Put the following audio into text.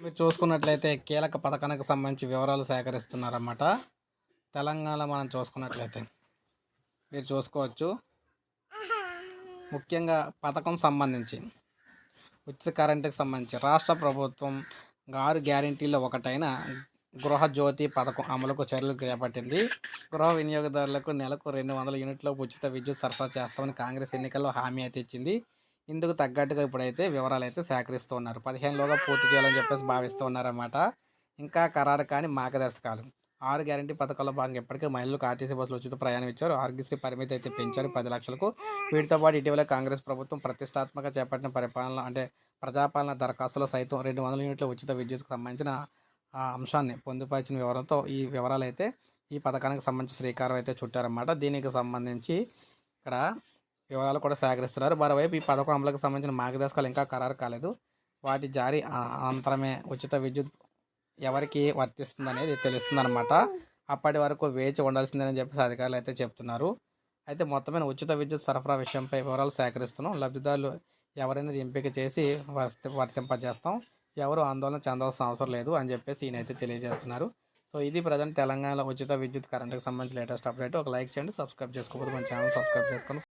మీరు చూసుకున్నట్లయితే కీలక పథకానికి సంబంధించి వివరాలు సేకరిస్తున్నారన్నమాట. తెలంగాణలో మనం చూసుకున్నట్లయితే మీరు చూసుకోవచ్చు. ముఖ్యంగా పథకం సంబంధించి ఉచిత కరెంటుకి సంబంధించి రాష్ట్ర ప్రభుత్వం 6 గ్యారంటీల్లో ఒకటైన గృహజ్యోతి పథకం అమలుకు చర్యలు చేపట్టింది. గృహ వినియోగదారులకు నెలకు 200 యూనిట్ల ఉచిత విద్యుత్ సరఫరా చేస్తామని కాంగ్రెస్ ఎన్నికల్లో హామీ అయితే ఇచ్చింది. ఇందుకు తగ్గట్టుగా ఇప్పుడైతే వివరాలైతే సేకరిస్తున్నారు. 15లోగా పూర్తి చేయాలని చెప్పేసి భావిస్తూ ఉన్నారన్నమాట. ఇంకా ఖరారు కాని మార్గదర్శకాలు. 6 గ్యారంటీ పథకాల్లో భాగంగా ఇప్పటికే మహిళలకు ఆర్టీసీ బస్సులు ఉచిత ప్రయాణం ఇచ్చారు. ఆరోగ్యశ్రీ పరిమితి అయితే పెంచారు 10 లక్షలకు. వీటితో పాటు ఇటీవల కాంగ్రెస్ ప్రభుత్వం ప్రతిష్టాత్మకంగా చేపట్టిన పరిపాలన అంటే ప్రజాపాలన దరఖాస్తులో సైతం 200 యూనిట్ల ఉచిత విద్యుత్కు సంబంధించిన అంశాన్ని పొందుపరిచిన వివరంతో ఈ వివరాలైతే ఈ పథకానికి సంబంధించి శ్రీకారం అయితే చుట్టారన్నమాట. దీనికి సంబంధించి ఇక్కడ వివరాలు కూడా సేకరిస్తున్నారు. మరోవైపు ఈ పథకం అమలుకు సంబంధించిన మార్గదర్శకాలు ఇంకా ఖరారు కాలేదు. వాటి జారీ అనంతరమే ఉచిత విద్యుత్ ఎవరికి వర్తిస్తుందనేది తెలుస్తుందన్నమాట. అప్పటి వరకు వేచి ఉండాల్సిందేనని చెప్పేసి అధికారులు అయితే చెప్తున్నారు. అయితే మొత్తమైన ఉచిత విద్యుత్ సరఫరా విషయంపై వివరాలు సేకరిస్తున్నాం. లబ్ధిదారులు ఎవరైనా ఎంపిక చేసి వర్తింపజేస్తాం. ఎవరు ఆందోళన చెందాల్సిన అవసరం లేదు అని చెప్పేసి ఈయనైతే తెలియజేస్తున్నారు. సో ఇది ప్రజెంట్ తెలంగాణలో ఉచిత విద్యుత్ కరెంటుకి సంబంధించి లేటెస్ట్ అప్డేట్. ఒక లైక్ చేయండి, సబ్స్క్రైబ్ చేసుకోకపోతే మన ఛానల్ సబ్స్క్రైబ్ చేసుకోండి.